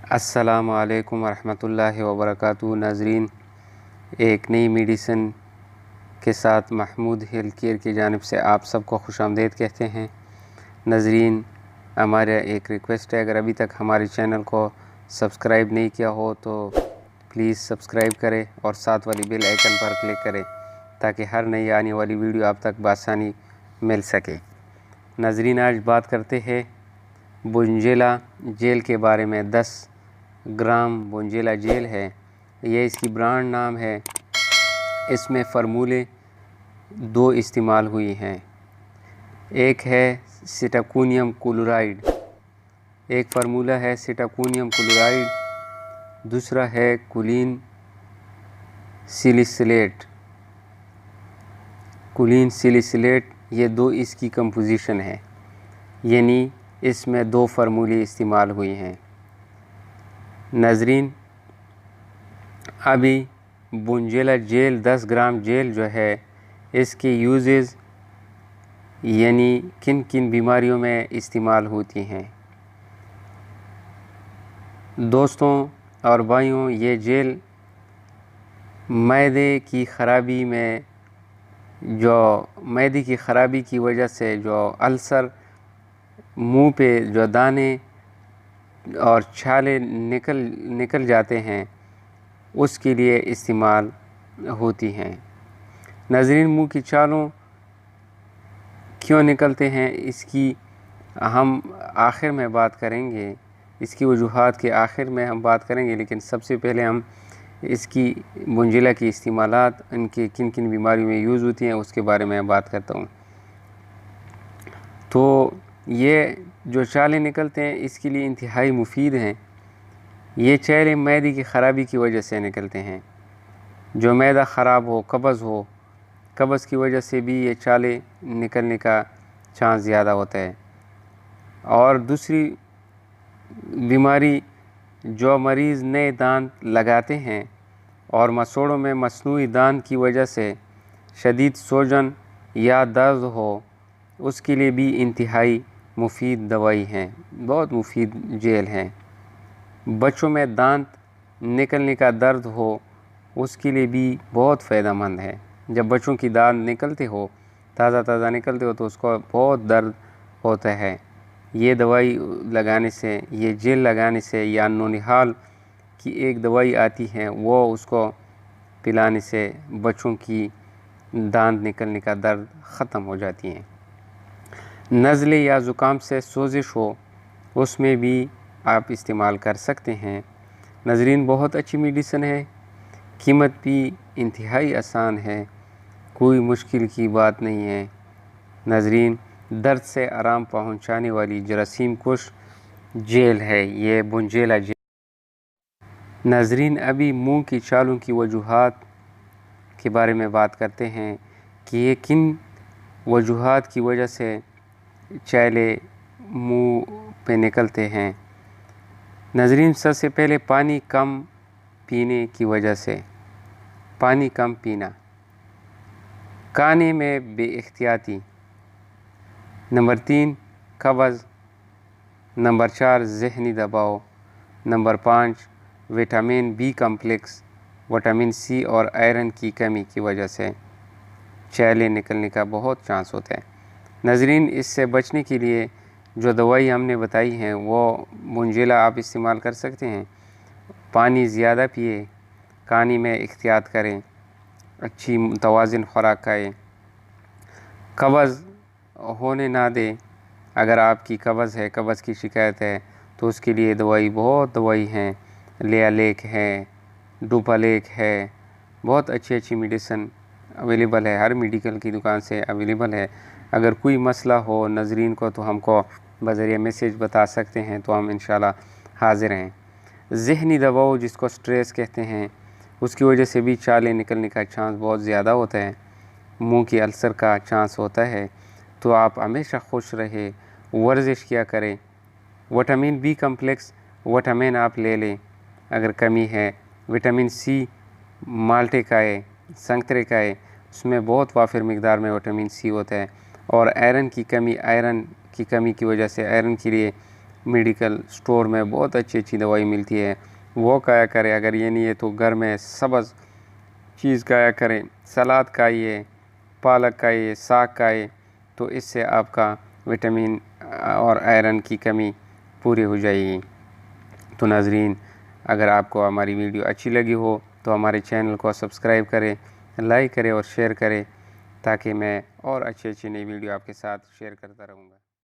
अस्सलामु अलैकुम वरहमतुल्लाहि वबरकातुहू। नाज़रीन, एक नई मेडिसिन के साथ महमूद हेल्थ केयर की जानिब से आप सबको खुशामदीद कहते हैं। नाज़रीन, हमारा एक रिक्वेस्ट है, अगर अभी तक हमारे चैनल को सब्सक्राइब नहीं किया हो तो प्लीज़ सब्सक्राइब करें और साथ वाली बेल आइकन पर क्लिक करें ताकि हर नई आने वाली वीडियो आप तक बआसानी मिल सके। नाज़रीन, आज बात करते हैं बुंजेला जेल के बारे में। 10 ग्राम बुंजेला जेल है, ये इसकी ब्रांड नाम है। इसमें फ़ार्मूले 2 इस्तेमाल हुई हैं। एक है सीटाकोनियम क्लोराइड, एक फार्मूला है सीटाकोनियम क्लोराइड, दूसरा है कुलीन सिलिसिलेट। कुलीन सिलिसिलेट, ये 2 इसकी कंपोजिशन है, यानी इसमें 2 फार्मूले इस्तेमाल हुई हैं। नाज़रीन, अभी बुंजेला जेल 10 ग्राम जेल जो है, इसके यूजेस यानी किन किन बीमारियों में इस्तेमाल होती हैं। दोस्तों और भाइयों, ये जेल मैदे की ख़राबी में, जो मैदे की ख़राबी की वजह से जो अल्सर, मुंह पे जो दाने और छाले निकल जाते हैं, उसके लिए इस्तेमाल होती हैं। नाज़रीन, मुंह की छालों क्यों निकलते हैं, इसकी हम आखिर में बात करेंगे, इसकी वजूहात के आखिर में हम बात करेंगे। लेकिन सबसे पहले हम इसकी बुंजेला की इस्तेमालात, इनके किन किन बीमारियों में यूज़ होती हैं, उसके बारे में बात करता हूँ। तो ये जो छाले निकलते हैं, इसके लिए इंतहाई मुफीद हैं। ये छाले मैदे की ख़राबी की वजह से निकलते हैं। जो मैदा ख़राब हो, कब्ज़ की वजह से भी ये छाले निकलने का चांस ज़्यादा होता है। और दूसरी बीमारी, जो मरीज़ नए दांत लगाते हैं और मसूड़ों में मसनूई दांत की वजह से शदीद सूजन या दर्द हो, उसके लिए भी इंतहाई मुफीद दवाई हैं, बहुत मुफीद जेल हैं। बच्चों में दांत निकलने का दर्द हो, उसके लिए भी बहुत फ़ायदेमंद है। जब बच्चों की दांत निकलते हो, ताज़ा निकलते हो, तो उसको बहुत दर्द होता है। ये दवाई लगाने से, ये जेल लगाने से, या नोनिहाल की एक दवाई आती है, वो उसको पिलाने से बच्चों की दांत निकलने का दर्द ख़त्म हो जाती है। नज़ले या ज़ुकाम से सोजिश हो, उसमें भी आप इस्तेमाल कर सकते हैं। नाज़रीन, बहुत अच्छी मेडिसिन है, कीमत भी इंतहाई आसान है, कोई मुश्किल की बात नहीं है। नाज़रीन, दर्द से आराम पहुंचाने वाली जरासीम कुश जेल है ये बुंजेला जेल। नाज़रीन, अभी मुंह की छालों की वजूहात के बारे में बात करते हैं कि ये किन वजूहात की वजह से छाले मुंह पे निकलते हैं। नाज़रीन, सबसे पहले पानी कम पीने की वजह से, पानी कम पीना, खाने में बेइख्तियाती। नंबर 3 कब्ज़। नंबर 4 ज़हनी दबाव। Number 5 vitamin B complex, vitamin C और आयरन की कमी की वजह से छाले निकलने का बहुत चांस होता है। नाज़रीन, इससे बचने के लिए जो दवाई हमने बताई हैं, वो बुंजेला आप इस्तेमाल कर सकते हैं। पानी ज़्यादा पिए, खाने में एहतियात करें, अच्छी मुतवाज़िन खुराक खाएँ, कब्ज़ होने ना दें। अगर आपकी कब्ज़ है, कब्ज़ की शिकायत है, तो उसके लिए बहुत दवाई हैं। लियालेक है, डुपालेक है, बहुत अच्छी मेडिसिन अवेलेबल है, हर मेडिकल की दुकान से अवेलेबल है। अगर कोई मसला हो नाज़रीन को, तो हमको बज़रिया मैसेज बता सकते हैं, तो हम इंशाल्लाह हाज़िर हैं। ज़हनी दबाव, जिसको स्ट्रेस कहते हैं, उसकी वजह से भी छाले निकलने का चांस बहुत ज़्यादा होता है, मुंह की अल्सर का चांस होता है। तो आप हमेशा खुश रहे, वर्जिश किया करें। विटामिन बी कम्प्लेक्स विटामिन आप ले लें अगर कमी है। विटामिन सी माल्टे खाए, संतरे खाए, उसमें बहुत वाफिर मिकदार में विटामिन सी होता है। और आयरन की कमी की वजह से आयरन के लिए मेडिकल स्टोर में बहुत अच्छी अच्छी दवाई मिलती है, वो खाया करें। अगर ये नहीं है तो घर में सब्ज़ चीज़ खाया करें, सलाद खाइए, पालक खाइए, साग खाइए, तो इससे आपका विटामिन और आयरन की कमी पूरी हो जाएगी। तो नाज़रीन, अगर आपको हमारी वीडियो अच्छी लगी हो तो हमारे चैनल को सब्सक्राइब करें, लाइक करें और शेयर करें, ताकि मैं और अच्छी अच्छी नई वीडियो आपके साथ शेयर करता रहूँगा।